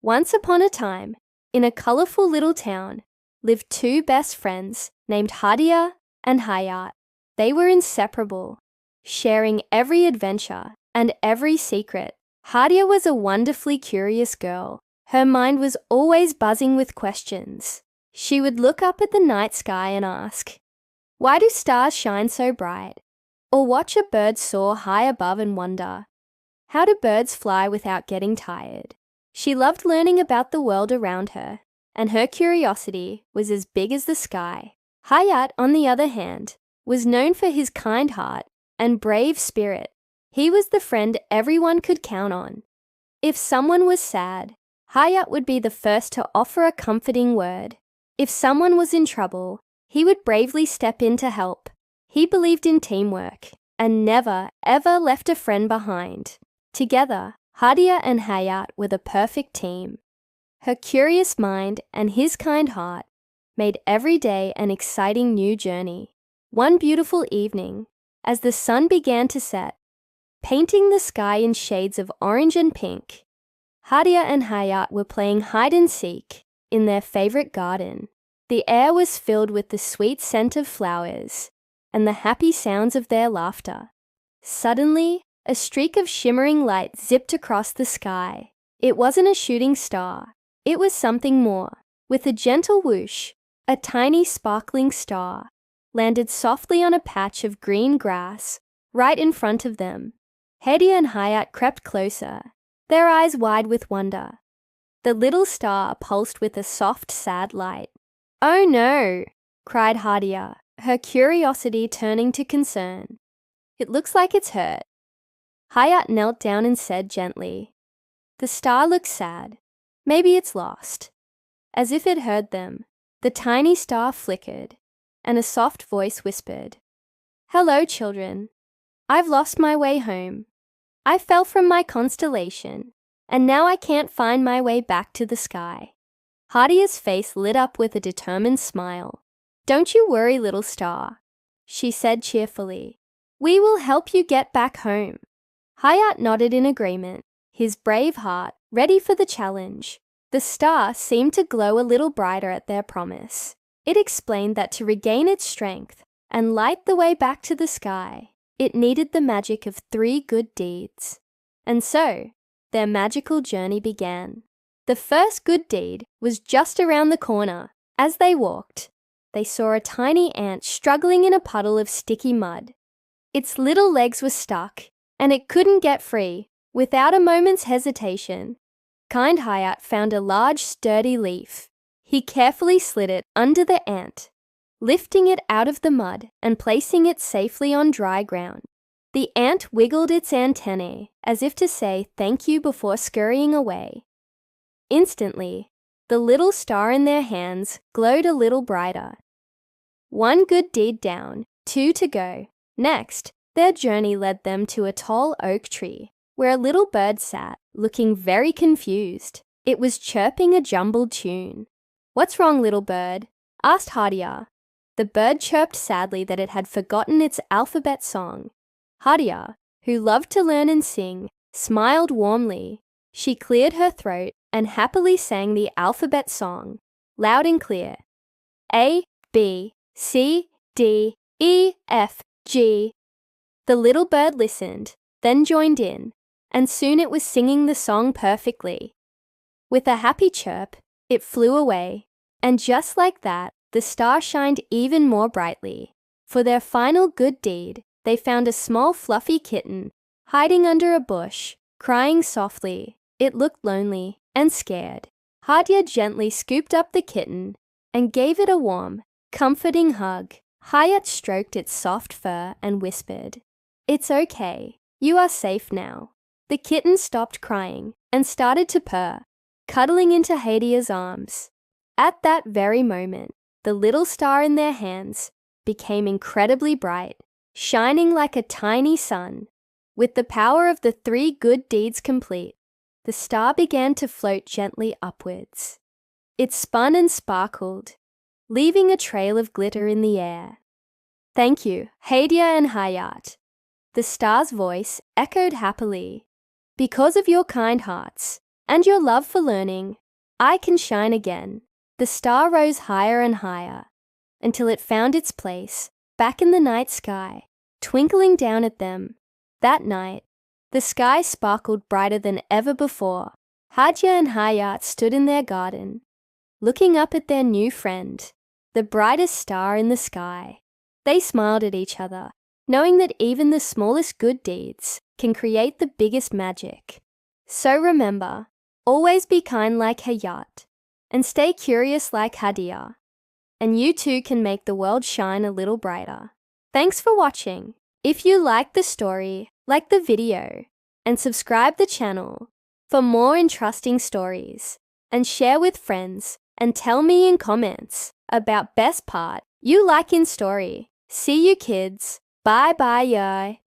Once upon a time, in a colorful little town, lived two best friends named Hadia and Hayat. They were inseparable, sharing every adventure and every secret. Hadia was a wonderfully curious girl. Her mind was always buzzing with questions. She would look up at the night sky and ask, "Why do stars shine so bright?" Or watch a bird soar high above and wonder, "How do birds fly without getting tired?" She loved learning about the world around her, and her curiosity was as big as the sky. Hayat, on the other hand, was known for his kind heart and brave spirit. He was the friend everyone could count on. If someone was sad, Hayat would be the first to offer a comforting word. If someone was in trouble, he would bravely step in to help. He believed in teamwork and never, ever left a friend behind. Together, Hadia and Hayat were the perfect team. Her curious mind and his kind heart made every day an exciting new journey. One beautiful evening, as the sun began to set, painting the sky in shades of orange and pink, Hadia and Hayat were playing hide and seek in their favorite garden. The air was filled with the sweet scent of flowers and the happy sounds of their laughter. Suddenly, a streak of shimmering light zipped across the sky. It wasn't a shooting star. It was something more. With a gentle whoosh, a tiny sparkling star landed softly on a patch of green grass right in front of them. Hadia and Hayat crept closer, their eyes wide with wonder. The little star pulsed with a soft, sad light. "Oh no!" cried Hadia, her curiosity turning to concern. "It looks like it's hurt." Hayat knelt down and said gently, "The star looks sad. Maybe it's lost." As if it heard them, the tiny star flickered, and a soft voice whispered, "Hello, children. I've lost my way home. I fell from my constellation, and now I can't find my way back to the sky." Hadia's face lit up with a determined smile. "Don't you worry, little star," she said cheerfully. "We will help you get back home." Hayat nodded in agreement, his brave heart ready for the challenge. The star seemed to glow a little brighter at their promise. It explained that to regain its strength and light the way back to the sky, it needed the magic of 3 good deeds. And so, their magical journey began. The first good deed was just around the corner. As they walked, they saw a tiny ant struggling in a puddle of sticky mud. Its little legs were stuck, and it couldn't get free. Without a moment's hesitation, kind Hayat found a large, sturdy leaf. He carefully slid it under the ant, lifting it out of the mud and placing it safely on dry ground. The ant wiggled its antennae as if to say thank you before scurrying away. Instantly, the little star in their hands glowed a little brighter. 1 good deed down, 2 to go. Next, their journey led them to a tall oak tree, where a little bird sat, looking very confused. It was chirping a jumbled tune. "What's wrong, little bird?" asked Hadia. The bird chirped sadly that it had forgotten its alphabet song. Hadia, who loved to learn and sing, smiled warmly. She cleared her throat and happily sang the alphabet song, loud and clear. A, B, C, D, E, F, G. The little bird listened, then joined in, and soon it was singing the song perfectly. With a happy chirp, it flew away, and just like that, the star shined even more brightly. For their final good deed, they found a small fluffy kitten hiding under a bush, crying softly. It looked lonely and scared. Hadia gently scooped up the kitten and gave it a warm, comforting hug. Hayat stroked its soft fur and whispered, "It's okay. You are safe now." The kitten stopped crying and started to purr, cuddling into Hadia's arms. At that very moment, the little star in their hands became incredibly bright, shining like a tiny sun. With the power of the 3 good deeds complete, the star began to float gently upwards. It spun and sparkled, leaving a trail of glitter in the air. "Thank you, Hadia and Hayat." The star's voice echoed happily. "Because of your kind hearts, and your love for learning, I can shine again. The star rose higher and higher until it found its place back in the night sky, twinkling down at them. That night, the sky sparkled brighter than ever before. Hadia and Hayat stood in their garden, looking up at their new friend, the brightest star in the sky. They smiled at each other, knowing that even the smallest good deeds can create the biggest magic. So remember, always be kind like Hayat, and stay curious like Hadia, and you too can make the world shine a little brighter. Thanks for watching. If you liked the story, like the video, and subscribe the channel for more interesting stories, and share with friends, and tell me in comments about best part you like in story. See you kids. Bye bye.